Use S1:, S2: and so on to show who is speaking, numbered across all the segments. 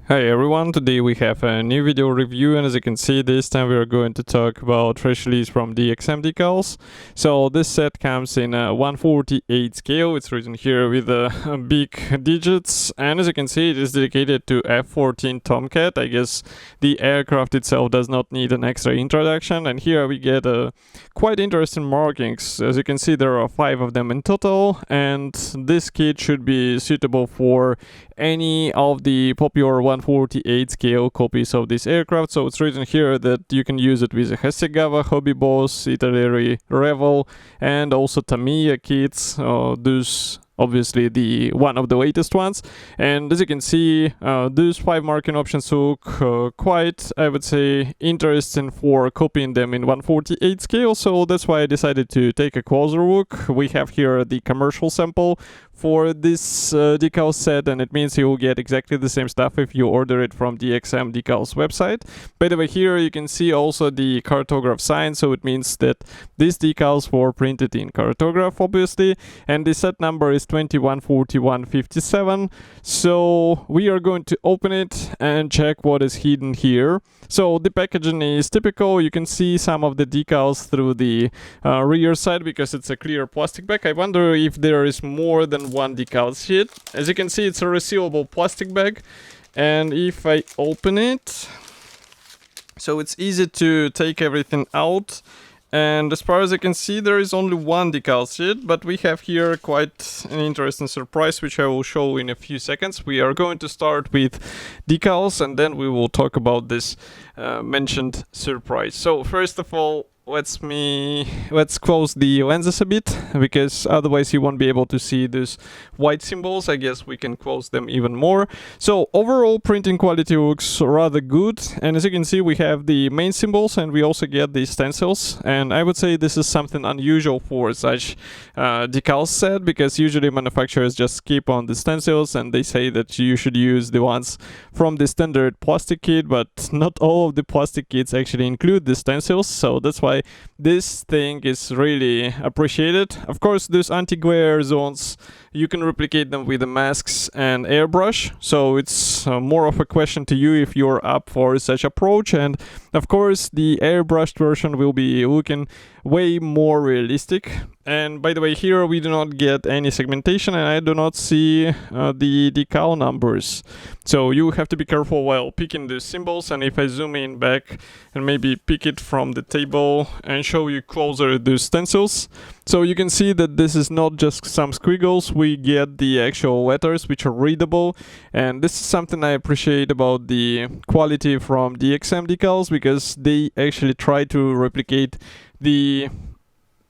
S1: Hi everyone, today we have a new video review, and as you can see, this time we are going to talk about fresh release from DXM Decals. So this set comes in a 1/48 scale. It's written here with big digits, and as you can see, it is dedicated to F-14 Tomcat. I guess the aircraft itself does not need an extra introduction, and here we get quite interesting markings. As you can see, there are 5 of them in total, and this kit should be suitable for any of the popular 1/48 scale copies of this aircraft. So it's written here that you can use it with a Hasegawa, Hobby Boss, Italy Revel, and also Tamiya kits. Those obviously the one of the latest ones, and as you can see, those 5 marking options look quite, I would say, interesting for copying them in 1/48 scale. So that's why I decided to take a closer look. We have here the commercial sample for this decal set, and it means you will get exactly the same stuff if you order it from DXM Decals website. By the way, here you can see also the cartograph sign, so it means that these decals were printed in cartograph, obviously, and the set number is 214157. So we are going to open it and check what is hidden here. So the packaging is typical. You can see some of the decals through the rear side because it's a clear plastic bag. I wonder if there is more than one decal sheet. As you can see, it's a resealable plastic bag, and if I open it, so it's easy to take everything out. And as far as I can see, there is only one decal sheet, but we have here quite an interesting surprise, which I will show in a few seconds. We are going to start with decals, and then we will talk about this mentioned surprise. So first of all, let's close the lenses a bit, because otherwise you won't be able to see these white symbols. I guess we can close them even more. So overall printing quality looks rather good, and as you can see, we have the main symbols and we also get the stencils, and I would say this is something unusual for such decal set, because usually manufacturers just skip on the stencils and they say that you should use the ones from the standard plastic kit, but not all of the plastic kits actually include the stencils, so that's why this thing is really appreciated. Of course, those anti-glare zones, you can replicate them with the masks and airbrush, so it's more of a question to you if you're up for such approach. And of course, the airbrushed version will be looking way more realistic. And by the way, here we do not get any segmentation, and I do not see the decal numbers, so you have to be careful while picking the symbols. And if I zoom in back and maybe pick it from the table and show you closer the stencils, so you can see that this is not just some squiggles. We get the actual letters which are readable, and this is something I appreciate about the quality from DXM Decals, because they actually try to replicate the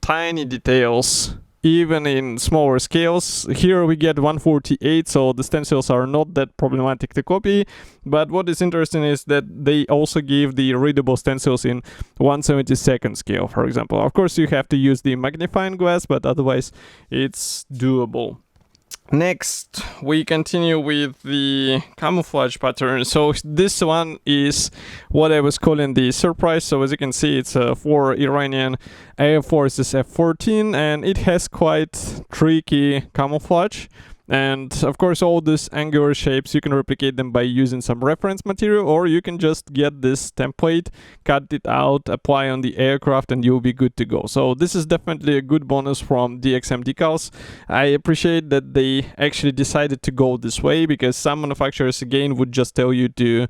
S1: tiny details even in smaller scales. Here we get 1/48, so the stencils are not that problematic to copy, but what is interesting is that they also give the readable stencils in 1/72 scale, for example. Of course, you have to use the magnifying glass, but otherwise it's doable. Next, we continue with the camouflage pattern. So this one is what I was calling the surprise. So as you can see, it's for Iranian Air Force's F-14, and it has quite tricky camouflage. And of course, all these angular shapes, you can replicate them by using some reference material, or you can just get this template, cut it out, apply on the aircraft, and you'll be good to go. So this is definitely a good bonus from DXM Decals. I appreciate that they actually decided to go this way, because some manufacturers again would just tell you to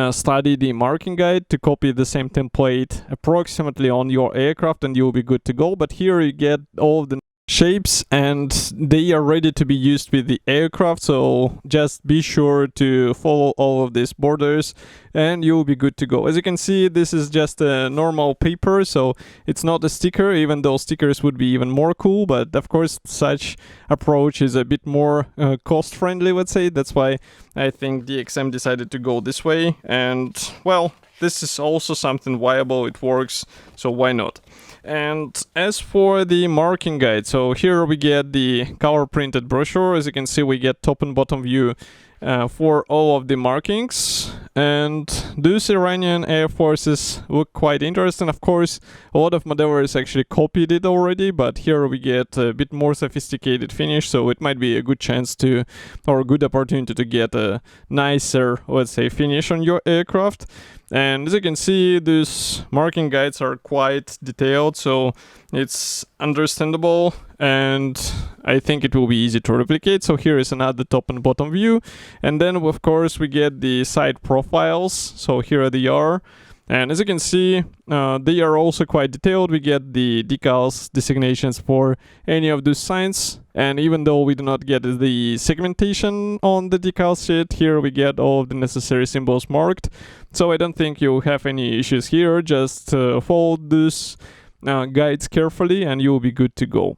S1: study the marking guide to copy the same template approximately on your aircraft and you'll be good to go. But here you get all of the shapes and they are ready to be used with the aircraft, so just be sure to follow all of these borders and you'll be good to go. As you can see, this is just a normal paper, so it's not a sticker, even though stickers would be even more cool, but of course such approach is a bit more cost friendly, let's say. That's why I think DXM decided to go this way, and well, this is also something viable, it works, so why not? And as for the marking guide, so here we get the color printed brochure. As you can see, we get top and bottom view for all of the markings, And those Iranian Air Forces look quite interesting. Of course, a lot of modelers actually copied it already, but here we get a bit more sophisticated finish, so it might be a good chance to, or a good opportunity to get a nicer, let's say, finish on your aircraft. And as you can see, these marking guides are quite detailed, so it's understandable, and I think it will be easy to replicate. So here is another top and bottom view, and then of course we get the side profiles. So here they are, and as you can see, they are also quite detailed. We get the decals designations for any of those signs, and even though we do not get the segmentation on the decals sheet, here we get all of the necessary symbols marked. So I don't think you'll have any issues here. Just follow these guides carefully and you'll be good to go.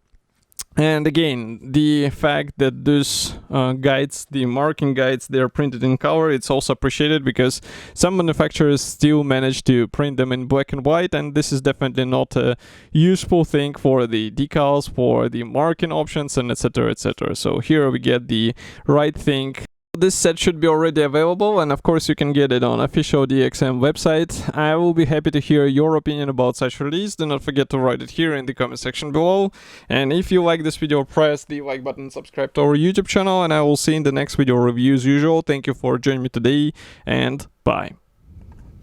S1: And again, the fact that those guides, the marking guides, they're printed in color, it's also appreciated because some manufacturers still manage to print them in black and white, and this is definitely not a useful thing for the decals, for the marking options, and etc, etc. So here we get the right thing. This set should be already available, and of course you can get it on official DXM website. I will be happy to hear your opinion about such release. Do not forget to write it here in the comment section below. And if you like this video, press the like button, subscribe to our YouTube channel, and I will see you in the next video review as usual. Thank you for joining me today, and bye.